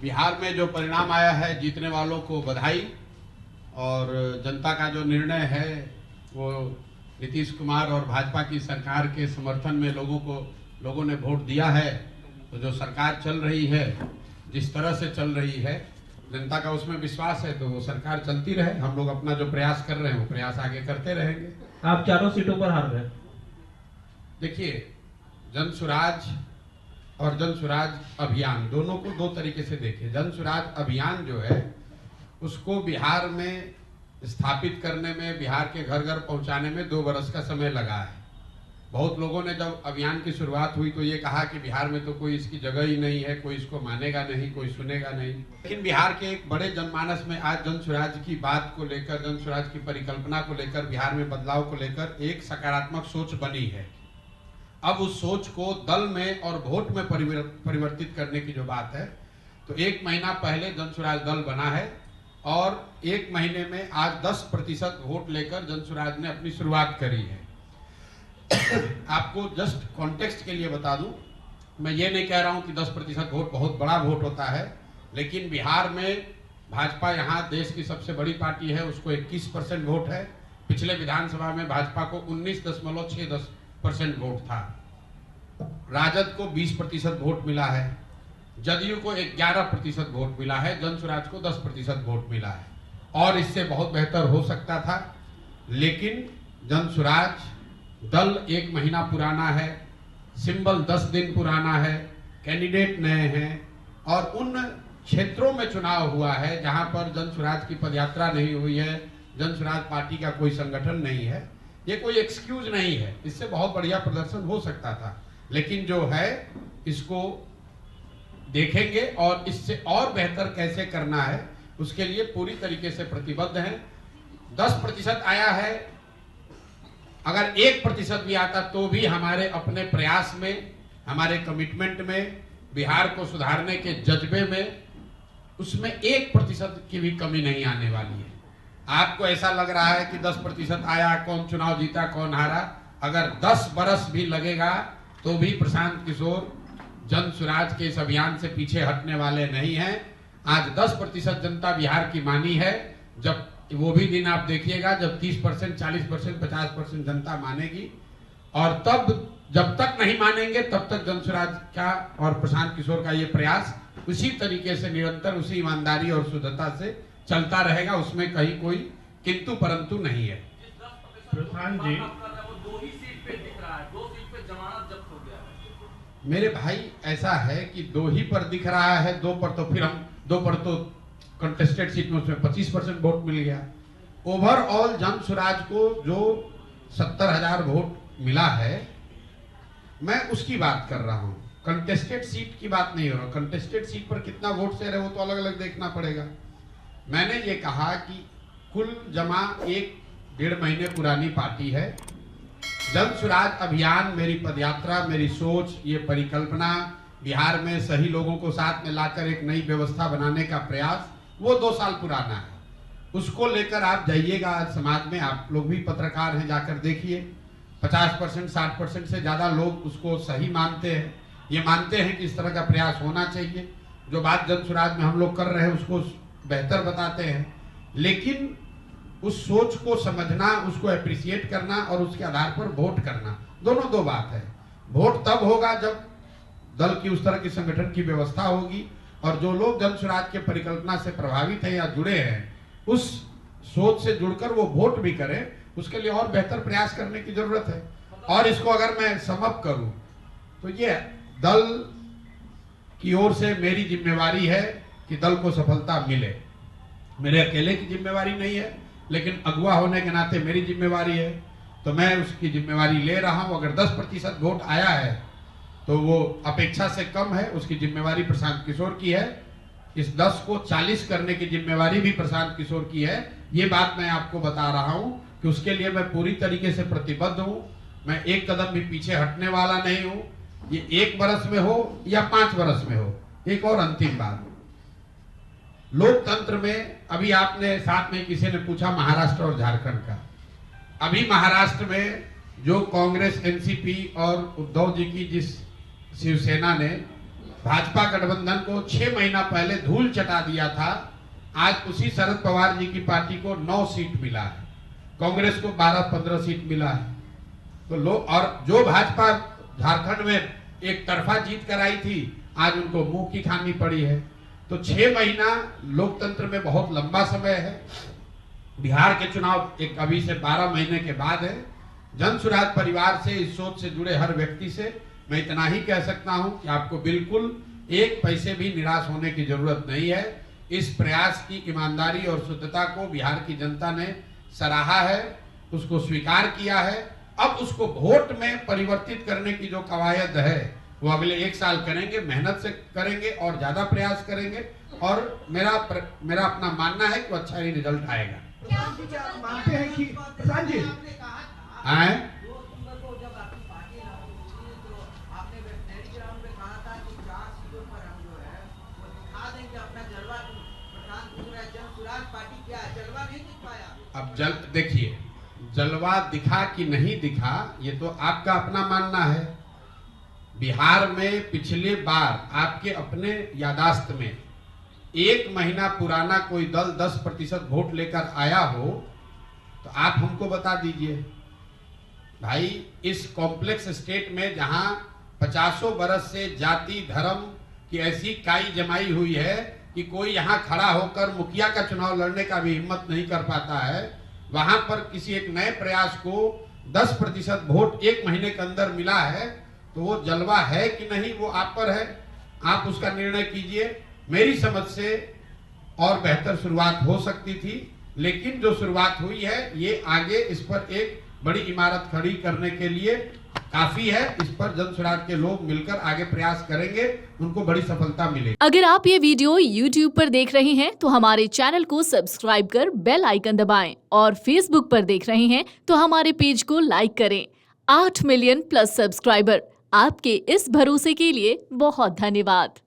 बिहार में जो परिणाम आया है, जीतने वालों को बधाई। और जनता का जो निर्णय है वो नीतीश कुमार और भाजपा की सरकार के समर्थन में लोगों ने वोट दिया है। तो जो सरकार चल रही है, जिस तरह से चल रही है, जनता का उसमें विश्वास है, तो वो सरकार चलती रहे। हम लोग अपना जो प्रयास कर रहे हैं वो प्रयास आगे करते रहेंगे। आप चारों सीटों पर हार गए। देखिए, जनसुराज और जनसुराज अभियान दोनों को दो तरीके से देखें। जनसुराज अभियान जो है उसको बिहार में स्थापित करने में, बिहार के घर घर पहुंचाने में 2 वर्ष का समय लगा है। बहुत लोगों ने जब अभियान की शुरुआत हुई तो ये कहा कि बिहार में तो कोई इसकी जगह ही नहीं है, कोई इसको मानेगा नहीं, कोई सुनेगा नहीं। लेकिन बिहार के एक बड़े जनमानस में आज जनसुराज की बात को लेकर, जनसुराज की परिकल्पना को लेकर, बिहार में बदलाव को लेकर एक सकारात्मक सोच बनी है। अब उस सोच को दल में और वोट में परिवर्तित करने की जो बात है, तो 1 महीना पहले जनसुराज दल बना है और 1 महीने में आज 10% वोट लेकर जनसुराज ने अपनी शुरुआत करी है। आपको जस्ट कॉन्टेक्स्ट के लिए बता दूं, मैं ये नहीं कह रहा हूं कि 10% वोट बहुत बड़ा वोट होता है, लेकिन बिहार में भाजपा यहाँ देश की सबसे बड़ी पार्टी है, उसको 21% वोट है। पिछले विधानसभा में भाजपा को 19.6% वोट था। राजद को 20% वोट मिला है, जदयू को 11% वोट मिला है, जनसुराज को 10% वोट मिला है। और इससे बहुत बेहतर हो सकता था, लेकिन जनसुराज दल 1 महीना पुराना है, सिंबल 10 दिन पुराना है, कैंडिडेट नए हैं और उन क्षेत्रों में चुनाव हुआ है जहां पर जनसुराज की पदयात्रा नहीं हुई है, जनसुराज पार्टी का कोई संगठन नहीं है। ये कोई एक्सक्यूज नहीं है, इससे बहुत बढ़िया प्रदर्शन हो सकता था, लेकिन जो है इसको देखेंगे और इससे और बेहतर कैसे करना है उसके लिए पूरी तरीके से प्रतिबद्ध हैं। 10% आया है, अगर 1% भी आता तो भी हमारे अपने प्रयास में, हमारे कमिटमेंट में, बिहार को सुधारने के जज्बे में, उसमें 1% की भी कमी नहीं आने वाली है। आपको ऐसा लग रहा है कि 10% आया, कौन चुनाव जीता कौन हारा, अगर 10 बरस भी लगेगा तो भी प्रशांत किशोर जनसुराज के इस अभियान से पीछे हटने वाले नहीं हैं। आज 10% जनता बिहार की मानी है, जब वो भी दिन आप देखिएगा जब 30%, 40%, 50% जनता मानेगी। और तब जब तक नहीं मानेंगे तब तक जनसुराज का और प्रशांत किशोर का ये प्रयास उसी तरीके से निरंतर, उसी ईमानदारी और शुद्धता से चलता रहेगा, उसमें कहीं कोई किंतु परंतु नहीं है। प्रशांत जी, 2 ही सीट पे दिख रहा है, 2 सीट पे जमानत जब्त हो गया है। मेरे भाई, ऐसा है कि 2 ही पर दिख रहा है, 2 पर तो फिर हम 2 पर तो कंटेस्टेड सीट में उसमें 25% वोट मिल गया। ओवरऑल जनसुराज को जो 70,000 वोट मिला है, मैं उसकी बात कर रहा हूं, कंटेस्टेड सीट की बात नहीं हो रहा। कंटेस्टेड सीट पर कितना वोट शेयर है वो तो अलग अलग देखना पड़ेगा। मैंने ये कहा कि कुल जमा 1-1.5 महीने पुरानी पार्टी है। जनसुराज अभियान, मेरी पदयात्रा, मेरी सोच, ये परिकल्पना, बिहार में सही लोगों को साथ में लाकर एक नई व्यवस्था बनाने का प्रयास, वो 2 साल पुराना है। उसको लेकर आप जाइएगा आज समाज में, आप लोग भी पत्रकार हैं, जाकर देखिए 50%, 60% से ज्यादा लोग उसको सही मानते हैं। ये मानते हैं कि इस तरह का प्रयास होना चाहिए। जो बात जनसुराज में हम लोग कर रहे हैं उसको बेहतर बताते हैं, लेकिन उस सोच को समझना, उसको एप्रिसिएट करना और उसके आधार पर वोट करना, दोनों 2 बात है। वोट तब होगा जब दल की उस तरह की संगठन की व्यवस्था होगी और जो लोग जनसुराज के परिकल्पना से प्रभावित हैं या जुड़े हैं, उस सोच से जुड़कर वो वोट भी करें। उसके लिए और बेहतर प्रयास करने की जरूरत है। और इसको अगर मैं समअप करूं तो ये दल की ओर से मेरी जिम्मेवारी है कि दल को सफलता मिले। मेरे अकेले की जिम्मेवारी नहीं है, लेकिन अगुवा होने के नाते मेरी जिम्मेवारी है, तो मैं उसकी जिम्मेवारी ले रहा हूं। अगर 10% वोट आया है तो वो अपेक्षा से कम है, उसकी जिम्मेवारी प्रशांत किशोर की है। इस 10 को 40 करने की जिम्मेवारी भी प्रशांत किशोर की है। ये बात मैं आपको बता रहा हूं कि उसके लिए मैं पूरी तरीके से प्रतिबद्ध हूं। मैं एक कदम भी पीछे हटने वाला नहीं हूं। ये 1 बरस में हो या 5 बरस में हो। एक और अंतिम बात, लोकतंत्र में, अभी आपने साथ में किसी ने पूछा महाराष्ट्र और झारखंड का, अभी महाराष्ट्र में जो कांग्रेस, एनसीपी और उद्धव जी की जिस शिवसेना ने भाजपा गठबंधन को 6 महीना पहले धूल चटा दिया था, आज उसी शरद पवार जी की पार्टी को 9 सीट मिला है, कांग्रेस को 12-15 सीट मिला है। तो लोग, और जो भाजपा झारखंड में एक तरफा जीत कराई थी, आज उनको मुंह की खानी पड़ी है। तो 6 महीना लोकतंत्र में बहुत लंबा समय है। बिहार के चुनाव एक अभी से 12 महीने के बाद है। जन सुराज परिवार से, इस सोच से जुड़े हर व्यक्ति से मैं इतना ही कह सकता हूं कि आपको बिल्कुल एक पैसे भी निराश होने की जरूरत नहीं है। इस प्रयास की ईमानदारी और शुद्धता को बिहार की जनता ने सराहा है, उसको स्वीकार किया है। अब उसको वोट में परिवर्तित करने की जो कवायद है वो अगले 1 साल करेंगे, मेहनत से करेंगे और ज्यादा प्रयास करेंगे। और मेरा अपना मानना है कि अच्छा ही रिजल्ट आएगा। क्या मानते हैं कि प्रधान जी आए अब देखिए, जलवा दिखा कि नहीं दिखा ये तो आपका अपना मानना है। बिहार में पिछले बार आपके अपने यादाश्त में 1 महीना पुराना कोई दल 10% वोट लेकर आया हो तो आप हमको बता दीजिए। भाई, इस कॉम्प्लेक्स स्टेट में जहां 50 बरस से जाति धर्म की ऐसी काई जमाई हुई है कि कोई यहां खड़ा होकर मुखिया का चुनाव लड़ने का भी हिम्मत नहीं कर पाता है, वहां पर किसी एक नए प्रयास को 10% वोट 1 महीने के अंदर मिला है, तो वो जलवा है कि नहीं वो आप पर है। आप उसका निर्णय कीजिए। मेरी समझ से और बेहतर शुरुआत हो सकती थी, लेकिन जो शुरुआत हुई है ये आगे इस पर एक बड़ी इमारत खड़ी करने के लिए काफी है। इस पर जन सुराज के लोग मिलकर आगे प्रयास करेंगे, उनको बड़ी सफलता मिलेगी। अगर आप ये वीडियो YouTube पर देख रहे हैं तो हमारे चैनल को सब्सक्राइब कर बेल आइकन दबाएं, और Facebook पर देख रहे हैं तो हमारे पेज को लाइक करें। 8 मिलियन प्लस सब्सक्राइबर, आपके इस भरोसे के लिए बहुत धन्यवाद।